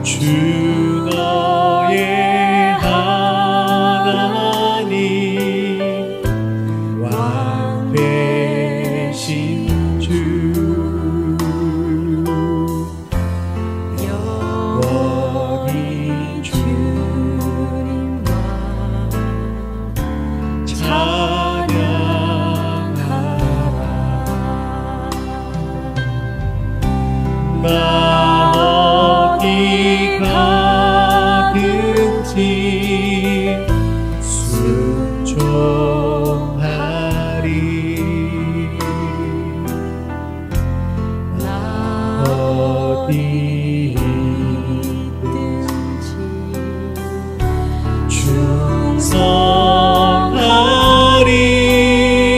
주 너의 하나님 왕 되신 주 영원히 주님과 찬양하라. 나 어디 가든지 순종하리. 나 어디 있든지 충성하리.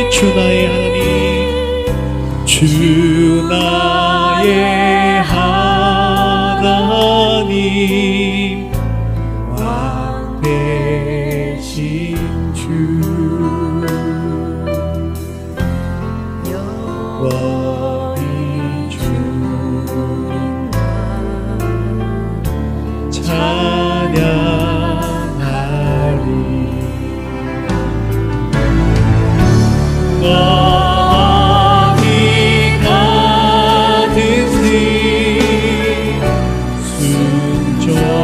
주 나의 하나님, 주 나의 하나님 왕 되신 주 영원히 주님과 찬양하리. 어디 가든지 순종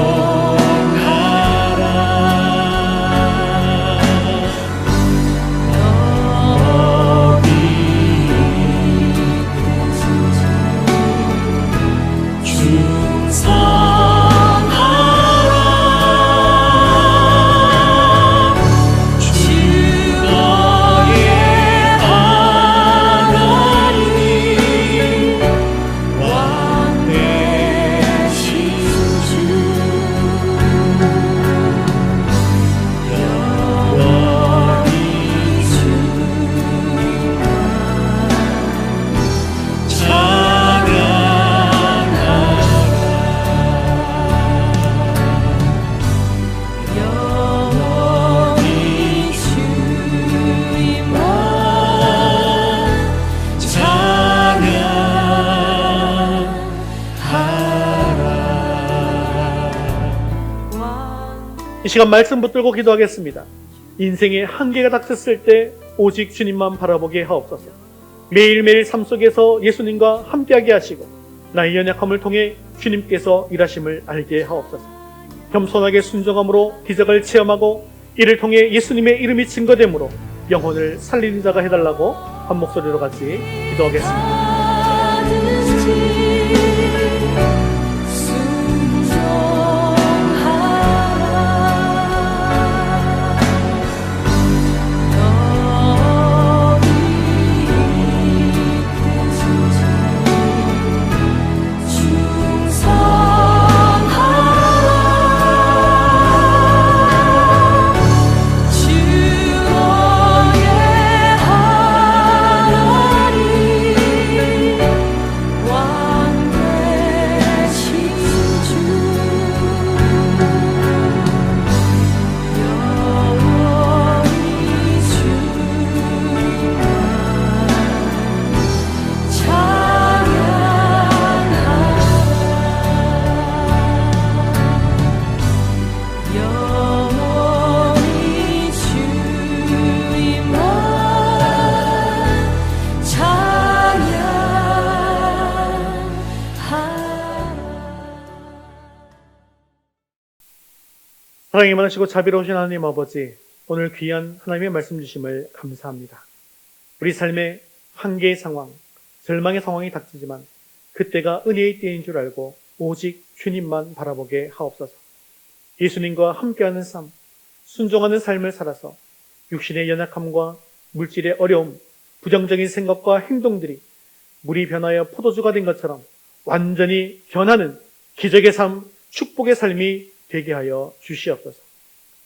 이 시간 말씀 붙들고 기도하겠습니다. 인생의 한계가 닥쳤을 때 오직 주님만 바라보게 하옵소서. 매일매일 삶 속에서 예수님과 함께하게 하시고 나의 연약함을 통해 주님께서 일하심을 알게 하옵소서. 겸손하게 순종함으로 기적을 체험하고 이를 통해 예수님의 이름이 증거됨으로 영혼을 살리는 자가 해달라고 한 목소리로 같이 기도하겠습니다. 사랑이 많으시고 자비로우신 하나님 아버지, 오늘 귀한 하나님의 말씀 주심을 감사합니다. 우리 삶의 한계의 상황, 절망의 상황이 닥치지만 그때가 은혜의 때인 줄 알고 오직 주님만 바라보게 하옵소서. 예수님과 함께하는 삶, 순종하는 삶을 살아서 육신의 연약함과 물질의 어려움, 부정적인 생각과 행동들이 물이 변하여 포도주가 된 것처럼 완전히 변하는 기적의 삶, 축복의 삶이 되게 하여 주시옵소서.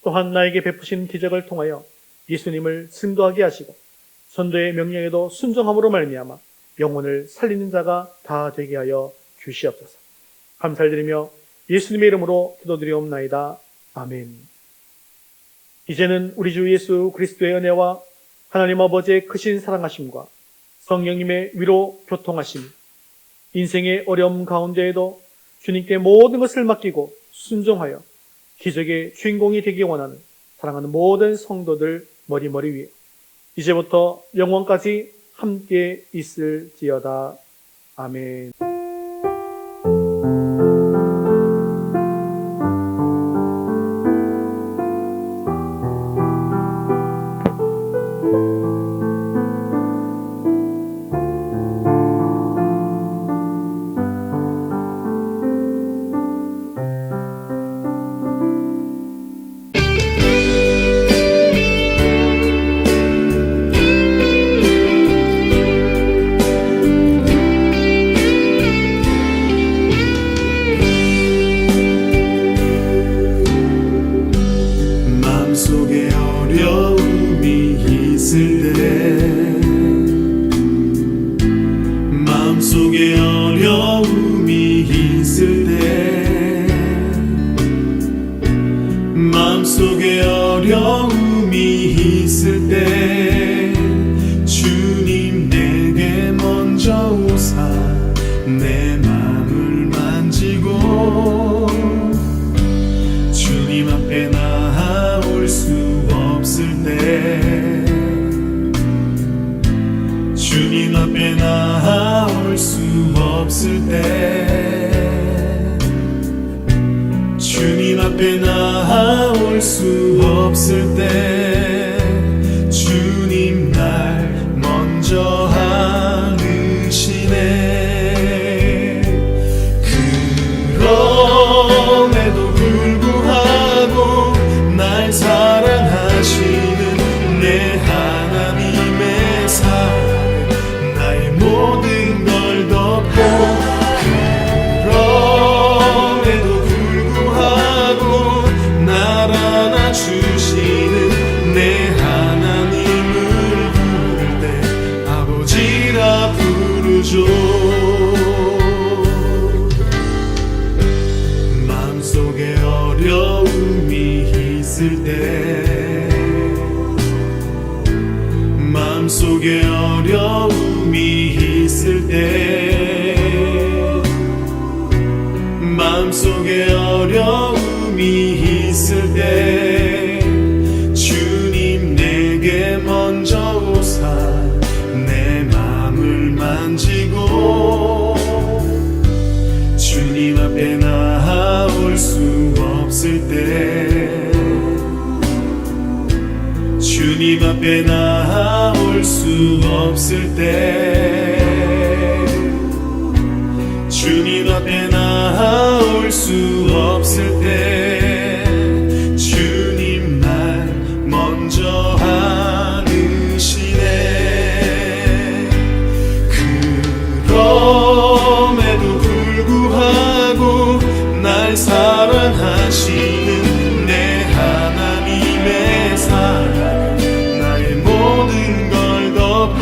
또한 나에게 베푸신 기적을 통하여 예수님을 증거하게 하시고 선도의 명령에도 순종함으로 말미암아 영혼을 살리는 자가 다 되게 하여 주시옵소서. 감사를 드리며 예수님의 이름으로 기도드리옵나이다. 아멘. 이제는 우리 주 예수 그리스도의 은혜와 하나님 아버지의 크신 사랑하심과 성령님의 위로 교통하심, 인생의 어려움 가운데에도 주님께 모든 것을 맡기고 순종하여 기적의 주인공이 되기 원하는 사랑하는 모든 성도들 머리 위에 이제부터 영원까지 함께 있을지어다. 아멘. 마음속에 어려움이 있을 때 마음속에 어려움이 있을 때 주님 내게 먼저 오사 내 마음을 만지고 주님 앞에 나아올 수 없을 때 주님 앞에 나아올 수 없을 때 주님 앞에 나아올 수 없을 때 주님 날 먼저 안으시네. 그럼에도 불구하고 날 사랑하시는 내 하나님의 사랑 모든 걸 덮고 그럼에도 불구하고 날 안아주시는 내 하나님을 부를 때 아버지 앞에 나올 수 없을 때 주님 앞에 나올 수 없을 때 주님 날 먼저 안으시네. 그럼에도 불구하고 날 사랑하시는 내 하나님의 사랑 나의 모든 걸 덮고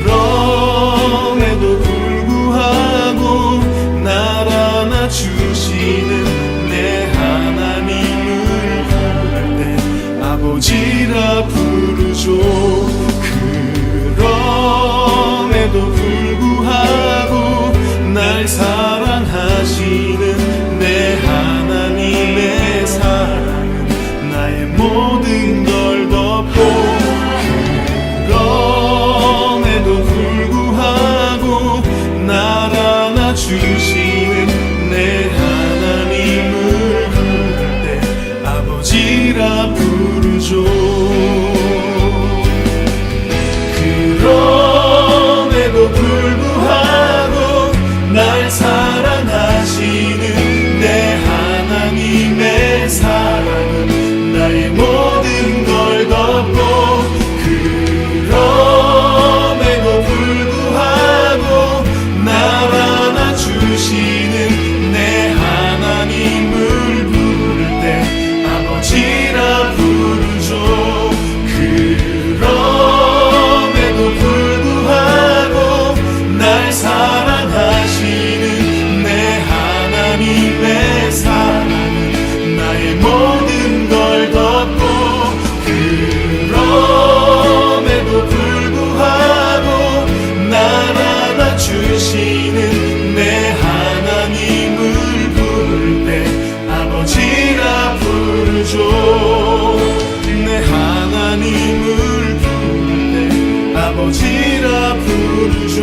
그럼에도 불구하고 날 안아주시는 내 하나님을 부를 때 아버지라 부르죠. 그럼에도 불구하고 날 사랑하시는 내 하나님의 사랑은 나의 모든 걸 덮고 그럼에도 불구하고 날 안아주시는 내 하나님을 부를 때 아버지라 부르죠. 그럼에도 불구하고 날 사랑하시는 내 하나님의 사랑은 나의 모든 걸 덮고 그럼에도 불구하고 날 안아주시는 내 하나님을 부를 때 아버지라 부르죠. 그럼에도 불구하고 날 사랑하시는 내 하나님의 사랑은 나의 모든 걸 덮고 그럼에도 불구하고 날 안아주시는 내 하나님을 부를 때 아버지라 부르죠. 내 하나님을 부를 때 아버지라 부르죠.